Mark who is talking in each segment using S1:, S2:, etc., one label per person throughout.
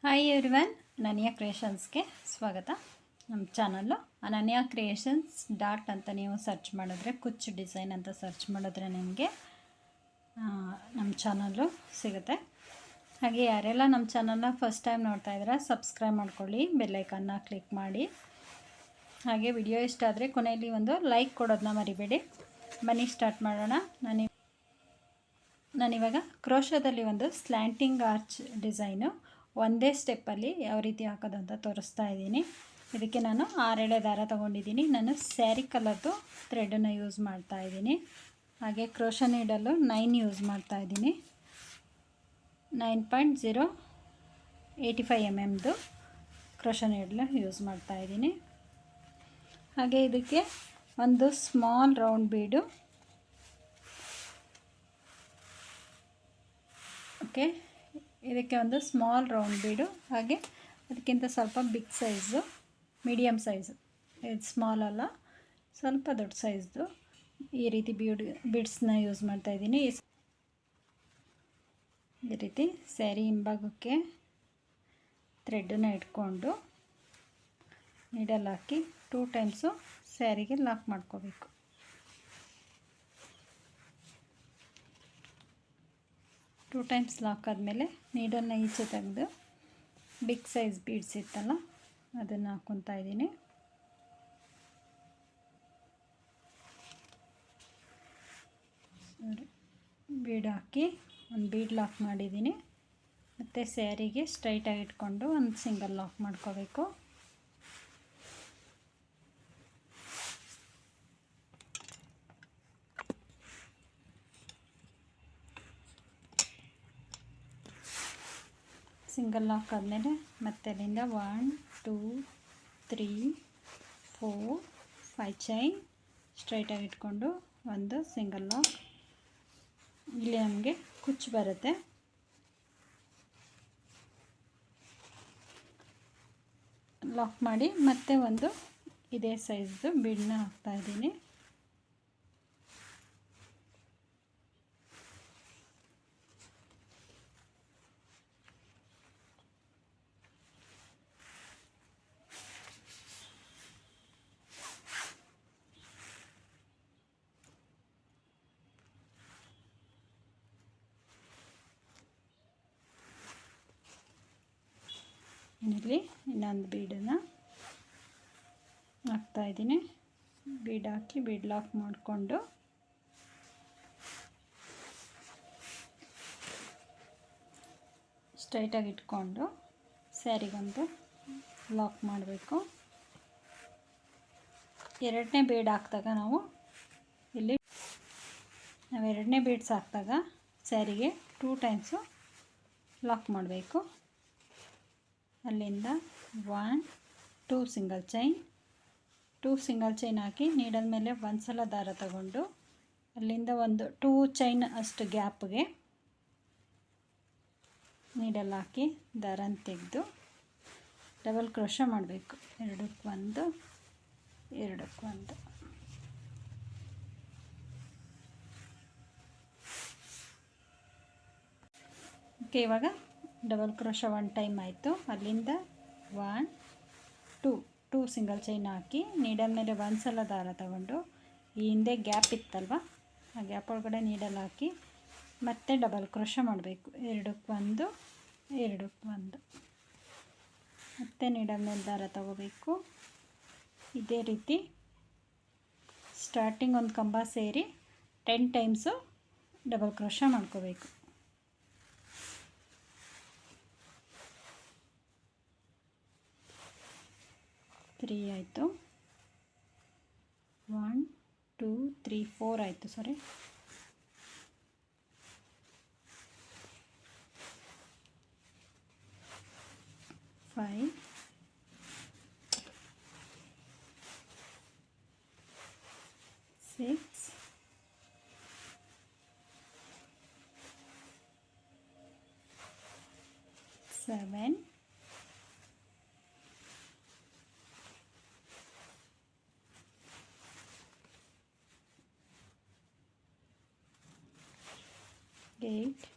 S1: Hi everyone, ಅನನ್ಯ ಕ್ರಿಯೇಷನ್ಸ್ಗೆ ಸ್ವಾಗತ. ನಮ್ಮ ಚಾನಲ್ಲು ಅನನ್ಯ ಕ್ರಿಯೇಷನ್ಸ್ ಅಂತ ನೀವು ಸರ್ಚ್ ಮಾಡಿದ್ರೆ, ಕುಚ್ಚು ಡಿಸೈನ್ ಅಂತ ಸರ್ಚ್ ಮಾಡಿದ್ರೆ ನಿಮಗೆ ನಮ್ಮ ಚಾನಲ್ಲು ಸಿಗುತ್ತೆ. ಹಾಗೆ ಯಾರೆಲ್ಲ ನಮ್ಮ ಚಾನಲ್ನ ಫಸ್ಟ್ ಟೈಮ್ ನೋಡ್ತಾ ಇದ್ದೀರಾ, ಸಬ್ಸ್ಕ್ರೈಬ್ ಮಾಡ್ಕೊಳ್ಳಿ, ಬೆಲ್ಲೈಕನ್ನ ಕ್ಲಿಕ್ ಮಾಡಿ. ಹಾಗೆ ವಿಡಿಯೋ ಇಷ್ಟ ಆದರೆ ಕೊನೆಯಲ್ಲಿ ಒಂದು ಲೈಕ್ ಕೊಡೋದನ್ನ ಮರಿಬೇಡಿ. ಬನ್ನಿ ಸ್ಟಾರ್ಟ್ ಮಾಡೋಣ. ನಾನಿವಾಗ ಕ್ರೋಶದಲ್ಲಿ ಒಂದು ಸ್ಲ್ಯಾಂಟಿಂಗ್ ಆರ್ಚ್ ಡಿಸೈನು ಒಂದೇ ಸ್ಟೆಪ್ಪಲ್ಲಿ ಯಾವ ರೀತಿ ಹಾಕೋದು ಅಂತ ತೋರಿಸ್ತಾ ಇದ್ದೀನಿ. ಇದಕ್ಕೆ ನಾನು 6 ಎಳೆ ದಾರ ತೊಗೊಂಡಿದ್ದೀನಿ. ನಾನು ಸ್ಯಾರಿ ಕಲರ್ದು ಥ್ರೆಡನ್ನು ಯೂಸ್ ಮಾಡ್ತಾ ಇದ್ದೀನಿ. ಹಾಗೆ ಕ್ರೋಶ ನೀಡಲು 9 ಯೂಸ್ ಮಾಡ್ತಾ ಇದ್ದೀನಿ. 9.085 mm ಕ್ರೋಶ ನೀಡಲು ಯೂಸ್ ಮಾಡ್ತಾ ಇದ್ದೀನಿ. ಹಾಗೆ ಇದಕ್ಕೆ ಒಂದು ಸ್ಮಾಲ್ ರೌಂಡ್ ಬೀಡು, ಓಕೆ, ಇದಕ್ಕೆ ಒಂದು ಸ್ಮಾಲ್ ರೌಂಡ್ ಬೀಡು, ಹಾಗೆ ಅದಕ್ಕಿಂತ ಸ್ವಲ್ಪ ಬಿಗ್ ಸೈಜು, ಮೀಡಿಯಮ್ ಸೈಜು, ಇದು ಸ್ಮಾಲ್ ಅಲ್ಲ, ಸ್ವಲ್ಪ ದೊಡ್ಡ ಸೈಜ್ದು ಈ ರೀತಿ ಬೀಡ್ಸ್ನ ಯೂಸ್ ಮಾಡ್ತಾಯಿದ್ದೀನಿ. ಈ ರೀತಿ ಸ್ಯಾರಿ ಹಿಂಭಾಗಕ್ಕೆ ಥ್ರೆಡನ್ನು ಇಟ್ಕೊಂಡು ನೀಡಲ್ ಹಾಕಿ 2 ಟೈಮ್ಸು ಸ್ಯಾರಿಗೆ ಲಾಕ್ ಮಾಡ್ಕೋಬೇಕು. ಟೂ ಟೈಮ್ಸ್ ಲಾಕ್ ಆದಮೇಲೆ ನೀಡಲ್ನ ಈಚೆ ತೆಗೆದು ಬಿಗ್ ಸೈಜ್ ಬೀಡ್ಸ್ ಇತ್ತಲ್ಲ ಅದನ್ನು ಹಾಕ್ಕೊತಾ ಇದ್ದೀನಿ. ಬೀಡ್ ಹಾಕಿ ಒಂದು ಬೀಡ್ ಲಾಕ್ ಮಾಡಿದ್ದೀನಿ. ಮತ್ತು ಸ್ಯಾರಿಗೆ ಸ್ಟ್ರೈಟಾಗಿ ಇಟ್ಕೊಂಡು ಒಂದು ಸಿಂಗಲ್ ಲಾಕ್ ಮಾಡ್ಕೋಬೇಕು. ಸಿಂಗಲ್ ಲಾಕ್ ಆದಮೇಲೆ ಮತ್ತೆ ಅಲ್ಲಿಂದ 1 2 3 4 5 ಚೈನ್ ಸ್ಟ್ರೈಟಾಗಿ ಇಟ್ಕೊಂಡು ಒಂದು ಸಿಂಗಲ್ ಲಾಕ್. ಇಲ್ಲಿ ನಮಗೆ ಕುಚ್ಚು ಬರುತ್ತೆ. ಲಾಕ್ ಮಾಡಿ ಮತ್ತೆ ಒಂದು ಇದೇ ಸೈಜ್ದು ಬೀಡನ್ನ ಹಾಕ್ತಾಯಿದ್ದೀನಿ. ಇಲ್ಲಿ ಇನ್ನೊಂದು ಬೀಡನ್ನು ಹಾಕ್ತಾಯಿದ್ದೀನಿ. ಬೀಡ್ ಹಾಕಿ ಬೀಡ್ ಲಾಕ್ ಮಾಡಿಕೊಂಡು ಸ್ಟ್ರೈಟಾಗಿ ಇಟ್ಕೊಂಡು ಸ್ಯಾರಿಗೊಂದು ಲಾಕ್ ಮಾಡಬೇಕು. ಎರಡನೇ ಬೀಡ್ ಹಾಕಿದಾಗ ನಾವು ಎರಡನೇ ಬೀಡ್ಸ್ ಹಾಕಿದಾಗ ಸ್ಯಾರಿಗೆ 2 ಟೈಮ್ಸು ಲಾಕ್ ಮಾಡಬೇಕು. ಅಲ್ಲಿಂದ 1 2 ಸಿಂಗಲ್ ಚೈನ್ ಹಾಕಿ ನೀಡಲ್ ಮೇಲೆ ಒಂದು ಸಲ ದಾರ ತಗೊಂಡು ಅಲ್ಲಿಂದ ಒಂದು 2 ಚೈನ್ ಅಷ್ಟು ಗ್ಯಾಪ್ಗೆ ನೀಡಲ್ ಹಾಕಿ ದಾರನ ತೆಗೆದು ಡಬಲ್ ಕ್ರೋಶ ಮಾಡಬೇಕು. ಎರಡಕ್ಕೊಂದು. ಓಕೆ, ಇವಾಗ ಡಬಲ್ ಕ್ರೋಶ 1 ಟೈಮ್ ಆಯಿತು. ಅಲ್ಲಿಂದ 1 2 ಸಿಂಗಲ್ ಚೈನ್ ಹಾಕಿ ನೀಡಲ್ ಮೇಲೆ ಒಂದು ಸಲ ದಾರ ತಗೊಂಡು ಈ ಹಿಂದೆ ಗ್ಯಾಪ್ ಇತ್ತಲ್ವ ಆ ಗ್ಯಾಪ್ ಒಳಗಡೆ ನೀಡಲ್ ಹಾಕಿ ಮತ್ತೆ ಡಬಲ್ ಕ್ರೋಶ ಮಾಡಬೇಕು. ಎರಡಕ್ಕೊಂದು ಮತ್ತೆ ನೀಡಲ್ ಮೇಲೆ ದಾರ ತಗೋಬೇಕು. ಇದೇ ರೀತಿ ಸ್ಟಾರ್ಟಿಂಗ್ ಒಂದು ಕಂಬ ಸೇರಿ 10 ಟೈಮ್ಸು ಡಬಲ್ ಕ್ರೋಶ ಮಾಡ್ಕೋಬೇಕು. 3 ಆಯಿತು. 1 2 3 4 ಆಯಿತು. 5 6 7 8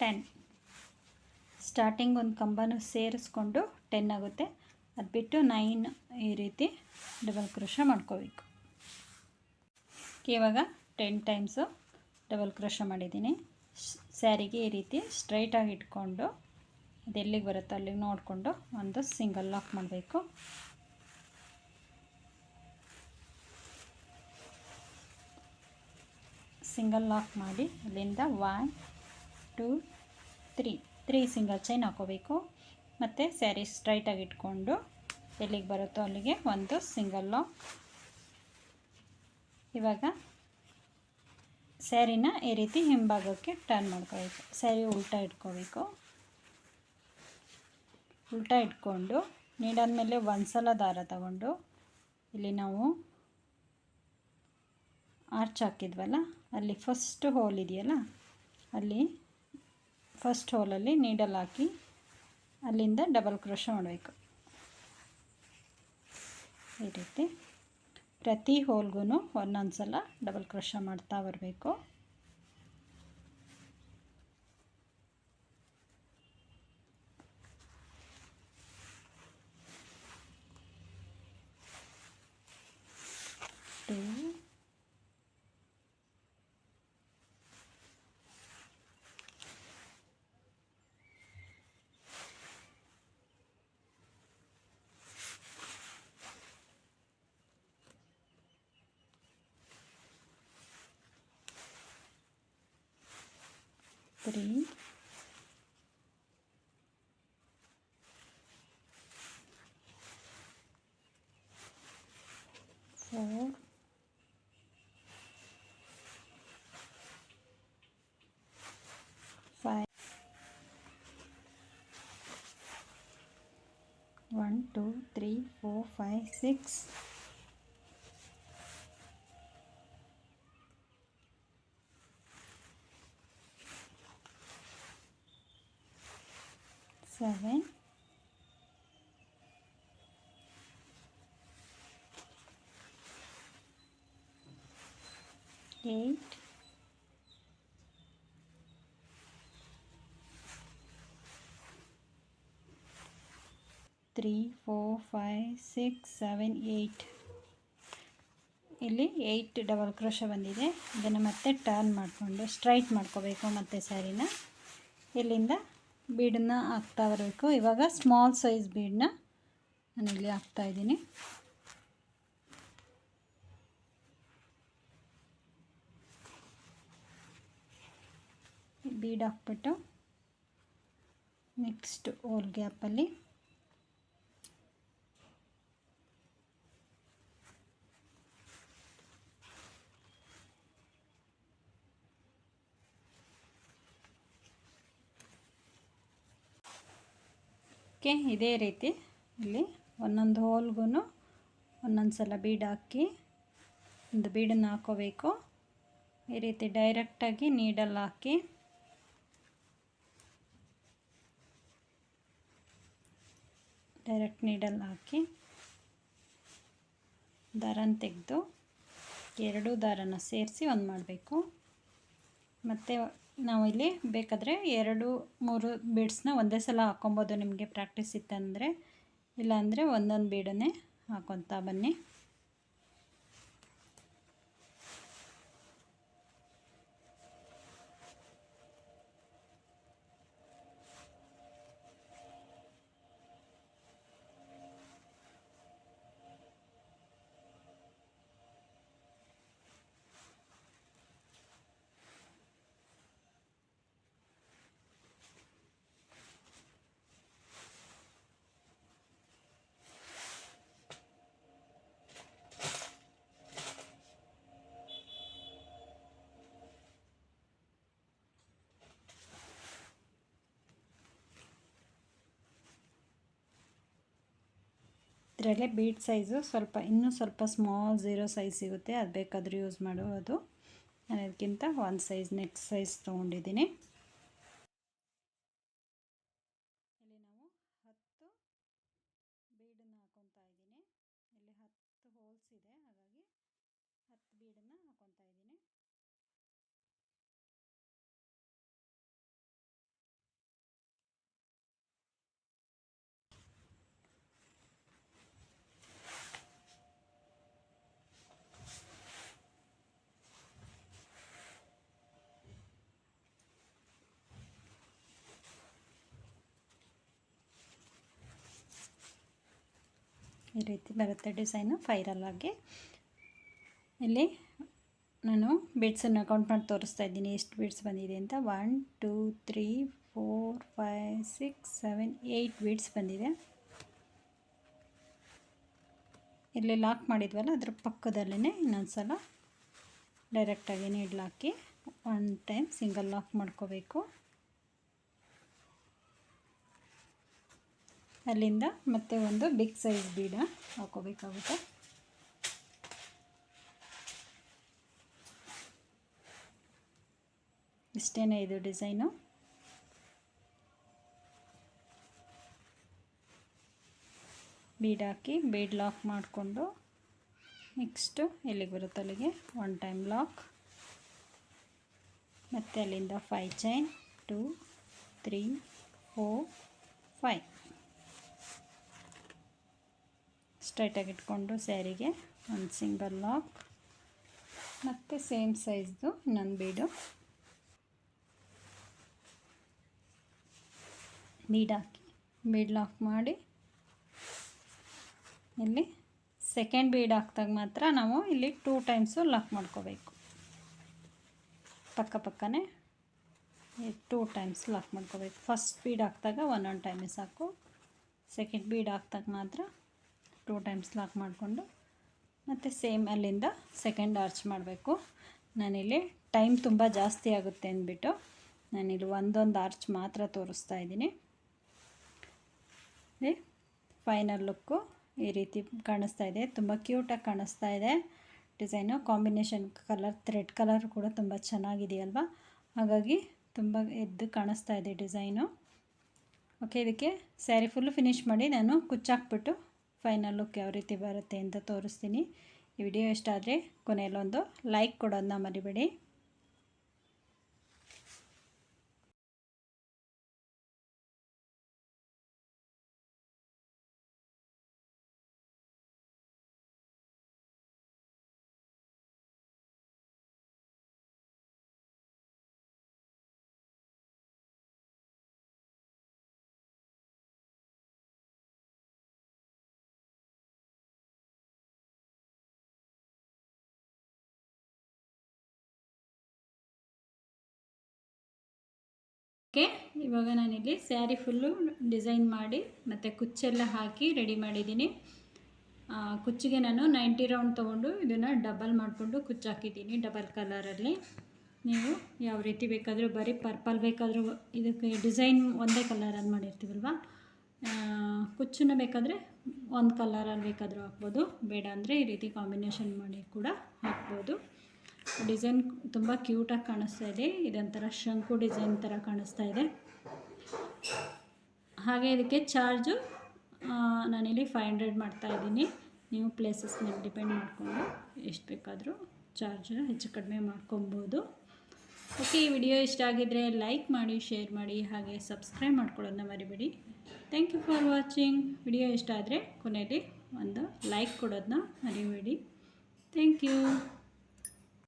S1: 10. ಸ್ಟಾರ್ಟಿಂಗ್ ಒಂದು ಕಂಬನೂ ಸೇರಿಸ್ಕೊಂಡು 10 ಆಗುತ್ತೆ. ಅದು ಬಿಟ್ಟು 9 ಈ ರೀತಿ ಡಬಲ್ ಕ್ರೋಶ ಮಾಡ್ಕೋಬೇಕು. ಇವಾಗ 10 ಟೈಮ್ಸು ಡಬಲ್ ಕ್ರೋಶ ಮಾಡಿದ್ದೀನಿ. ಸ್ಯಾರಿಗೆ ಈ ರೀತಿ ಸ್ಟ್ರೈಟಾಗಿ ಇಟ್ಕೊಂಡು ಅದು ಎಲ್ಲಿಗೆ ಬರುತ್ತೋ ಅಲ್ಲಿಗೆ ನೋಡಿಕೊಂಡು ಒಂದು ಸಿಂಗಲ್ ಲಾಕ್ ಮಾಡಬೇಕು. ಸಿಂಗಲ್ ಲಾಕ್ ಮಾಡಿ ಅಲ್ಲಿಂದ 1 2 3 ಸಿಂಗಲ್ ಚೈನ್ ಹಾಕೋಬೇಕು. ಮತ್ತು ಸ್ಯಾರಿ ಸ್ಟ್ರೈಟಾಗಿ ಇಟ್ಕೊಂಡು ಎಲ್ಲಿಗೆ ಬರುತ್ತೋ ಅಲ್ಲಿಗೆ ಒಂದು ಸಿಂಗಲ್ ಲಾಕ್. ಇವಾಗ ಸ್ಯಾರಿನ ಈ ರೀತಿ ಹಿಂಭಾಗಕ್ಕೆ ಟರ್ನ್ ಮಾಡ್ಕೋಬೇಕು. ಸ್ಯಾರಿ ಉಲ್ಟಾ ಇಟ್ಕೋಬೇಕು. ಉಲ್ಟಾ ಇಟ್ಕೊಂಡು ನೀಡಾದ್ಮೇಲೆ ಒಂದು ಸಲ ದಾರ ತಗೊಂಡು ಇಲ್ಲಿ ನಾವು ಆರ್ಚ್ ಹಾಕಿದ್ವಲ್ಲ ಅಲ್ಲಿ ಫಸ್ಟ್ ಹೋಲ್ ಇದೆಯಲ್ಲ, ಅಲ್ಲಿ ಫಸ್ಟ್ ಹೋಲಲ್ಲಿ ನೀಡಲ್ ಹಾಕಿ ಅಲ್ಲಿಂದ ಡಬಲ್ ಕ್ರೋಶ ಮಾಡಬೇಕು. ಈ ರೀತಿ ಪ್ರತಿ ಹೋಲ್ಗೂ ಒಂದೊಂದು ಸಲ ಡಬಲ್ ಕ್ರೋಶ ಮಾಡ್ತಾ ಬರಬೇಕು. ಟೂ 3 4 5 1 2 3 4 5 6 7 8 3 4 5 6 7 8 ಇಲ್ಲಿ 8 ಡಬಲ್ ಕ್ರೋಶ ಬಂದಿದೆ. ಇದನ್ನು ಮತ್ತೆ ಟರ್ನ್ ಮಾಡಿಕೊಂಡು ಸ್ಟ್ರೈಟ್ ಮಾಡ್ಕೋಬೇಕು. ಮತ್ತು ಸ್ಯಾರಿನ ಇಲ್ಲಿಂದ ಬೀಡನ್ನ ಹಾಕ್ತಾ ಬರಬೇಕು. ಇವಾಗ ಸ್ಮಾಲ್ ಸೈಜ್ ಬೀಡನ್ನ ನಾನಿಲ್ಲಿ ಹಾಕ್ತಾಯಿದ್ದೀನಿ. ಬೀಡ್ ಹಾಕ್ಬಿಟ್ಟು ನೆಕ್ಸ್ಟ್ ಹೋಲ್ ಗ್ಯಾಪಲ್ಲಿ ಇದೇ ರೀತಿ ಇಲ್ಲಿ ಒಂದೊಂದು ಹೋಲ್ಗೂ ಒಂದೊಂದು ಸಲ ಬೀಡ್ ಹಾಕಿ ಒಂದು ಬೀಡನ್ನು ಹಾಕೋಬೇಕು. ಈ ರೀತಿ ಡೈರೆಕ್ಟಾಗಿ ನೀಡಲ್ ಹಾಕಿ ದಾರನ ತೆಗೆದು ಎರಡೂ ದಾರನ ಸೇರಿಸಿ ಒಂದು ಮಾಡಬೇಕು. ಮತ್ತು ನಾವು ಇಲ್ಲಿ ಬೇಕಾದರೆ 2-3 ಬೀಡ್ಸ್ನ ಒಂದೇ ಸಲ ಹಾಕ್ಕೊಬೋದು, ನಿಮಗೆ ಪ್ರಾಕ್ಟೀಸ್ ಇತ್ತಂದರೆ. ಇಲ್ಲಾಂದರೆ ಒಂದೊಂದು ಬೀಡನ್ನೇ ಹಾಕ್ಕೊತಾ ಬನ್ನಿ. ಇದರಲ್ಲೇ ಬೀಡ್ ಸೈಜು ಇನ್ನೂ ಸ್ವಲ್ಪ ಸ್ಮಾಲ್ 0 ಸೈಜ್ ಸಿಗುತ್ತೆ, ಅದು ಬೇಕಾದರೂ ಯೂಸ್ ಮಾಡೋದು. ನಾನು ಅದಕ್ಕಿಂತ ಒಂದು ಸೈಜ್ ನೆಕ್ಸ್ಟ್ ಸೈಜ್ ತೊಗೊಂಡಿದ್ದೀನಿ. ಇಲ್ಲಿ ನಾವು 10 ಬೀಡನ್ನು ಹಾಕ್ಕೊತಾ ಇದ್ದೀನಿ. ಇಲ್ಲಿ 10 ಹೋಲ್ಸ್ ಇದೆ, ಹಾಗಾಗಿ 10 ಬೀಡನ್ನು ಹಾಕ್ಕೊತಾ ಇದ್ದೀನಿ. ಈ ರೀತಿ ಬರುತ್ತೆ ಡಿಸೈನು ಫೈರಲ್ಲಾಗಿ. ಇಲ್ಲಿ ನಾನು ಬೀಡ್ಸನ್ನು ಕೌಂಟ್ ಮಾಡಿ ತೋರಿಸ್ತಾ ಇದ್ದೀನಿ ಎಷ್ಟು ಬೀಡ್ಸ್ ಬಂದಿದೆ ಅಂತ. 1 2 3 4 5 6 7 8 ಬೀಡ್ಸ್ ಬಂದಿದೆ. ಇಲ್ಲಿ ಲಾಕ್ ಮಾಡಿದ್ವಲ್ಲ ಅದ್ರ ಪಕ್ಕದಲ್ಲೇ ಇನ್ನೊಂದು ಸಲ ಡೈರೆಕ್ಟಾಗಿ ನೀಡ್ಲ್ ಹಾಕಿ 1 ಟೈಮ್ ಸಿಂಗಲ್ ಲಾಕ್ ಮಾಡ್ಕೋಬೇಕು. ಅಲ್ಲಿಂದ ಮತ್ತೆ ಒಂದು ಬಿಗ್ ಸೈಜ್ ಬೀಡ ಹಾಕೋಬೇಕಾಗುತ್ತೆ. ಇಷ್ಟೇನೆ ಇದು ಡಿಸೈನು. ಬೀಡ್ ಹಾಕಿ ಬೀಡ್ ಲಾಕ್ ಮಾಡಿಕೊಂಡು ನೆಕ್ಸ್ಟು ಎಲ್ಲಿಗೆ ಬರುತ್ತೆ ಅಲ್ಲಿಗೆ 1 ಟೈಮ್ ಲಾಕ್, ಮತ್ತು ಅಲ್ಲಿಂದ 5 ಚೈನ್ 2 3 4 5 ಸ್ಟ್ರೈಟಾಗಿ ಇಟ್ಕೊಂಡು ಸ್ಯಾರಿಗೆ ಒಂದು ಸಿಂಗಲ್ ಲಾಕ್, ಮತ್ತು ಸೇಮ್ ಸೈಜ್ದು ಇನ್ನೊಂದು ಬೀಡು ಬೀಡ್ ಹಾಕಿ ಬೀಡ್ ಲಾಕ್ ಮಾಡಿ ಇಲ್ಲಿ ಸೆಕೆಂಡ್ ಬೀಡ್ ಹಾಕಿದಾಗ ಮಾತ್ರ ನಾವು ಇಲ್ಲಿ 2 ಟೈಮ್ಸು ಲಾಕ್ ಮಾಡ್ಕೋಬೇಕು. ಪಕ್ಕನೇ 2 ಟೈಮ್ಸ್ ಲಾಕ್ ಮಾಡ್ಕೋಬೇಕು. ಫಸ್ಟ್ ಬೀಡ್ ಹಾಕಿದಾಗ 1 ಟೈಮೇ ಸಾಕು. ಸೆಕೆಂಡ್ ಬೀಡ್ ಹಾಕಿದಾಗ ಮಾತ್ರ 2 ಟೈಮ್ಸ್ ಲಾಕ್ ಮಾಡಿಕೊಂಡು ಮತ್ತು ಸೇಮ್ ಅಲ್ಲಿಂದ ಸೆಕೆಂಡ್ ಆರ್ಚ್ ಮಾಡಬೇಕು. ನಾನಿಲ್ಲಿ ಟೈಮ್ ತುಂಬ ಜಾಸ್ತಿ ಆಗುತ್ತೆ ಅಂದ್ಬಿಟ್ಟು ನಾನಿಲ್ಲಿ ಒಂದೊಂದು ಆರ್ಚ್ ಮಾತ್ರ ತೋರಿಸ್ತಾ ಇದ್ದೀನಿ. ಫೈನಲ್ ಲುಕ್ಕು ಈ ರೀತಿ ಕಾಣಿಸ್ತಾ ಇದೆ. ತುಂಬ ಕ್ಯೂಟಾಗಿ ಕಾಣಿಸ್ತಾ ಇದೆ design. Combination colour thread colour ಕೂಡ ತುಂಬ ಚೆನ್ನಾಗಿದೆಯಲ್ವ, ಹಾಗಾಗಿ ತುಂಬ ಎದ್ದು ಕಾಣಿಸ್ತಾ ಇದೆ ಡಿಸೈನು. ಓಕೆ, ಇದಕ್ಕೆ ಸ್ಯಾರಿ ಫುಲ್ಲು ಫಿನಿಶ್ ಮಾಡಿ ನಾನು ಕುಚ್ಚಾಕ್ಬಿಟ್ಟು ಫೈನಲ್ ಲುಕ್ ಯಾವ ರೀತಿ ಬರುತ್ತೆ ಅಂತ ತೋರಿಸ್ತೀನಿ. ಈ ವಿಡಿಯೋ ಇಷ್ಟ ಆದರೆ ಕೊನೆಯಲ್ಲೊಂದು ಲೈಕ್ ಕೊಡೋದನ್ನ ಮರಿಬೇಡಿ. ಓಕೆ, ಇವಾಗ ನಾನಿಲ್ಲಿ ಸ್ಯಾರಿ ಫುಲ್ಲು ಡಿಸೈನ್ ಮಾಡಿ ಮತ್ತು ಕುಚ್ಚೆಲ್ಲ ಹಾಕಿ ರೆಡಿ ಮಾಡಿದ್ದೀನಿ. ಕುಚ್ಚಿಗೆ ನಾನು 90 ರೌಂಡ್ ತೊಗೊಂಡು ಇದನ್ನು ಡಬಲ್ ಮಾಡಿಕೊಂಡು ಕುಚ್ಚು ಹಾಕಿದ್ದೀನಿ ಡಬಲ್ ಕಲರಲ್ಲಿ. ನೀವು ಯಾವ ರೀತಿ ಬೇಕಾದರೂ ಬರೀ ಪರ್ಪಲ್ ಬೇಕಾದರೂ ಇದಕ್ಕೆ ಡಿಸೈನ್ ಒಂದೇ ಕಲರಲ್ಲಿ ಮಾಡಿರ್ತೀವಲ್ವ, ಕುಚ್ಚನ್ನು ಬೇಕಾದರೆ ಒಂದು ಕಲರಲ್ಲಿ ಬೇಕಾದರೂ ಹಾಕ್ಬೋದು, ಬೇಡ ಅಂದರೆ ಈ ರೀತಿ ಕಾಂಬಿನೇಷನ್ ಮಾಡಿ ಕೂಡ ಹಾಕ್ಬೋದು. ಡಿಸೈನ್ ತುಂಬ ಕ್ಯೂಟಾಗಿ ಕಾಣಿಸ್ತಾ ಇದೆ. ಇದೊಂಥರ ಶಂಕು ಡಿಸೈನ್ ಥರ ಕಾಣಿಸ್ತಾ ಇದೆ. ಹಾಗೆ ಇದಕ್ಕೆ ಚಾರ್ಜು ನಾನಿಲ್ಲಿ 500 ಮಾಡ್ತಾಯಿದ್ದೀನಿ. ನೀವು ಪ್ಲೇಸಸ್ ಮೇಲೆ ಡಿಪೆಂಡ್ ಮಾಡಿಕೊಂಡು ಎಷ್ಟು ಬೇಕಾದರೂ ಚಾರ್ಜ್ ಹೆಚ್ಚು ಕಡಿಮೆ ಮಾಡ್ಕೊಬೋದು. ಓಕೆ, ಈ ವಿಡಿಯೋ ಇಷ್ಟ ಆಗಿದ್ದರೆ ಲೈಕ್ ಮಾಡಿ, ಶೇರ್ ಮಾಡಿ, ಹಾಗೆ ಸಬ್ಸ್ಕ್ರೈಬ್ ಮಾಡ್ಕೊಳ್ಳೋದನ್ನ ಮರಿಬೇಡಿ. Thank you for watching. Video ಇಷ್ಟ ಆದರೆ ಕೊನೆಯಲ್ಲಿ ಒಂದು ಲೈಕ್ ಕೊಡೋದನ್ನ ಮರಿಬೇಡಿ. Thank you.